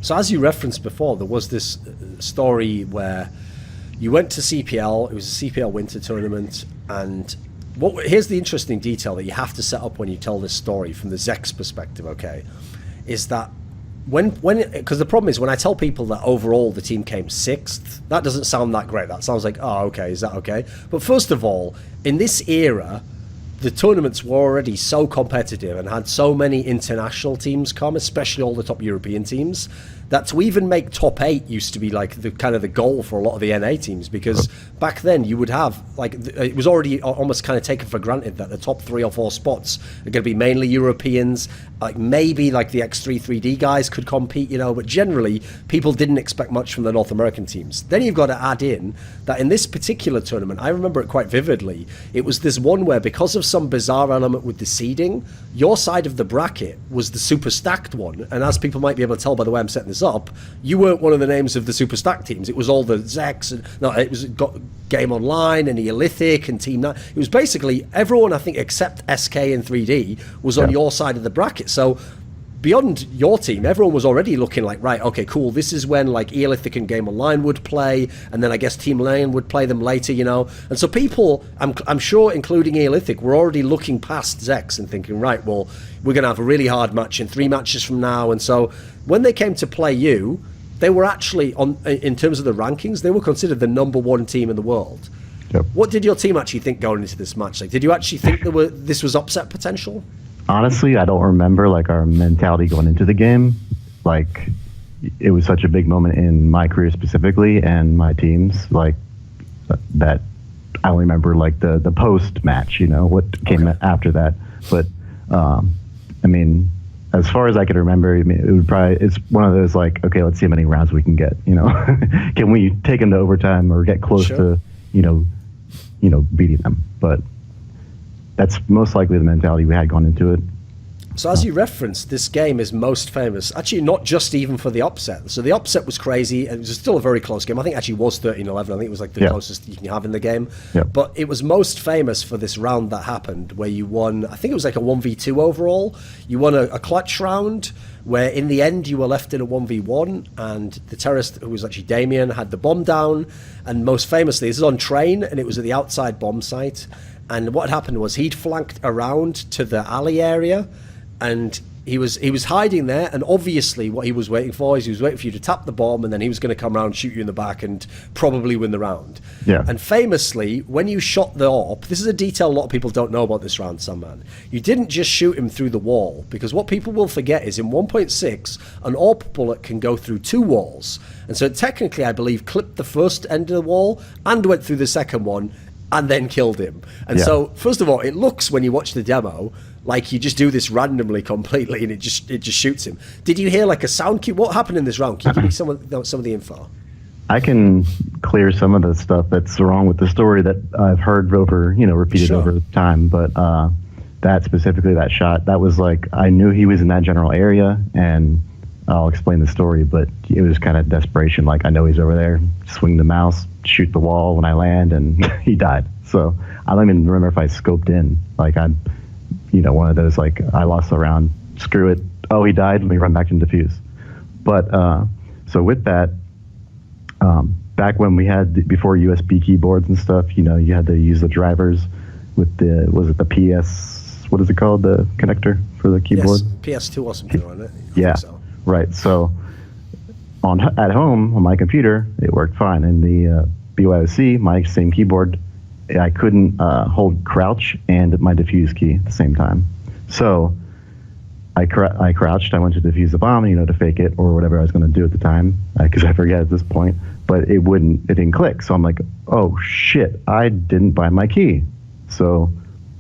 So as you referenced before, there was this story where you went to CPL. It was a CPL Winter tournament, and here's the interesting detail that you have to set up when you tell this story from the Zek's perspective. Okay, is that because the problem is when I tell people that overall the team came 6th, that doesn't sound that great. That sounds like, oh, okay, is that okay? But first of all, in this era, the tournaments were already so competitive and had so many international teams come, especially all the top European teams, that to even make top 8 used to be like the kind of the goal for a lot of the NA teams, because back then you would have like it was already almost kind of taken for granted that the top 3 or 4 spots are going to be mainly Europeans. Like maybe like the X3 3D guys could compete, but generally people didn't expect much from the North American teams. Then you've got to add in that in this particular tournament, I remember it quite vividly, it was this one where because of some bizarre element with the seeding, your side of the bracket was the super stacked one, and as people might be able to tell by the way I'm setting this up, you weren't one of the names of the super stacked teams. It was all the Zeks, and no, it was got Game Online and Neolithic and Team 9. It was basically everyone, I think, except SK and 3D was on your side of the bracket. So beyond your team, everyone was already looking like, right, okay, cool, this is when like Neolithic and Game Online would play, and then I guess Team Lion would play them later, and so people, I'm sure including Neolithic, were already looking past Zex and thinking, right, well, we're going to have a really hard match in 3 matches from now. And so when they came to play you, they were actually, in terms of the rankings, they were considered the #1 team in the world. Yep. What did your team actually think going into this match? Like, did you actually think this was upset potential? Honestly, I don't remember like our mentality going into the game. Like, it was such a big moment in my career specifically and my teams, like that. I only remember like the post match, what came after that. But I mean, as far as I could remember, I mean, it's one of those like, okay, let's see how many rounds we can get. Can we take them to overtime or get close to beating them? But that's most likely the mentality we had going into it. So as you referenced, this game is most famous, actually not just even for the upset. So the upset was crazy, and it was still a very close game. I think it actually was 13-11. I think it was like the closest you can have in the game. Yep. But it was most famous for this round that happened, where you won, I think it was like a 1v2 overall. You won a clutch round, where in the end you were left in a 1v1, and the terrorist, who was actually Damien, had the bomb down. And most famously, this is on Train, and it was at the outside bomb site. And what happened was he'd flanked around to the alley area, and he was hiding there, and obviously what he was waiting for is he was waiting for you to tap the bomb, and then he was going to come around, shoot you in the back, and probably win the round. Yeah. And famously, when you shot the AWP, this is a detail a lot of people don't know about this round, Sunman. You didn't just shoot him through the wall, because what people will forget is in 1.6, an AWP bullet can go through 2 walls. And so technically, I believe, clipped the first end of the wall and went through the second one, and then killed him. And so, first of all, it looks, when you watch the demo, like you just do this randomly completely, and it just shoots him. Did you hear like a sound cue? What happened in this round? Can you give me some of the info? I can clear some of the stuff that's wrong with the story that I've heard repeated over time. But that specifically, that shot, that was like, I knew he was in that general area, and I'll explain the story, but it was kind of desperation. Like, I know he's over there, swing the mouse, shoot the wall when I land, and he died. So I don't even remember if I scoped in. Like, I'm, one of those, like, I lost the round, screw it. Oh, he died, let me run back and defuse. But so with that, back when we had, before USB keyboards and stuff, you had to use the drivers with the PS, what is it called, the connector for the keyboard? Yes, PS2 or something on it. Yeah. Right. So at home on my computer, it worked fine. In the BYOC, my same keyboard, I couldn't hold crouch and my defuse key at the same time. So I crouched. I went to defuse the bomb, to fake it or whatever I was going to do at the time, because I forget at this point. But it didn't click. So I'm like, oh shit, I didn't buy my key. So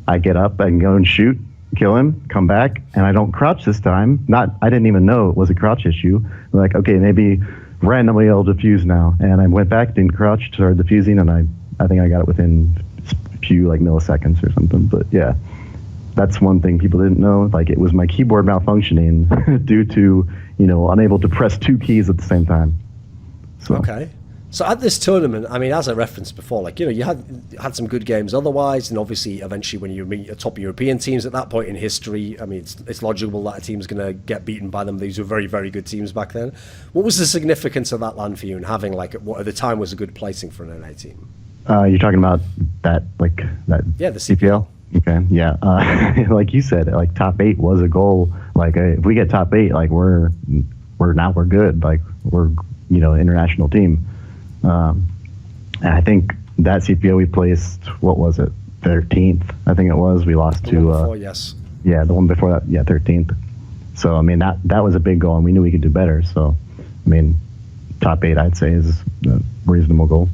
I get up, I can go and shoot, kill him, come back, and I don't crouch this time. I didn't even know it was a crouch issue. I'm like, okay, maybe randomly I'll defuse now. And I went back, didn't crouch, started defusing, and I think I got it within a few like milliseconds or something. But yeah, that's one thing people didn't know. Like, it was my keyboard malfunctioning due to, unable to press 2 keys at the same time. So. Okay. So at this tournament, I mean, as I referenced before, like, you know, you had some good games otherwise, and obviously eventually when you meet the top European teams at that point in history, I mean, it's logical that a team's going to get beaten by them. These were very, very good teams back then. What was the significance of that LAN for you, and having like what at the time was a good placing for an NA team? You're talking about that, like that? Yeah, the CPL. Okay, yeah. Like you said, like top 8 was a goal. Like if we get top 8, like we're good. Like we're, you know, an international team. And I think that CPO we placed, what was it, 13th? I think it was. We lost the to. One before, yes. Yeah, the one before that. Yeah, 13th. So I mean that was a big goal, and we knew we could do better. So I mean, top 8 I'd say is a reasonable goal.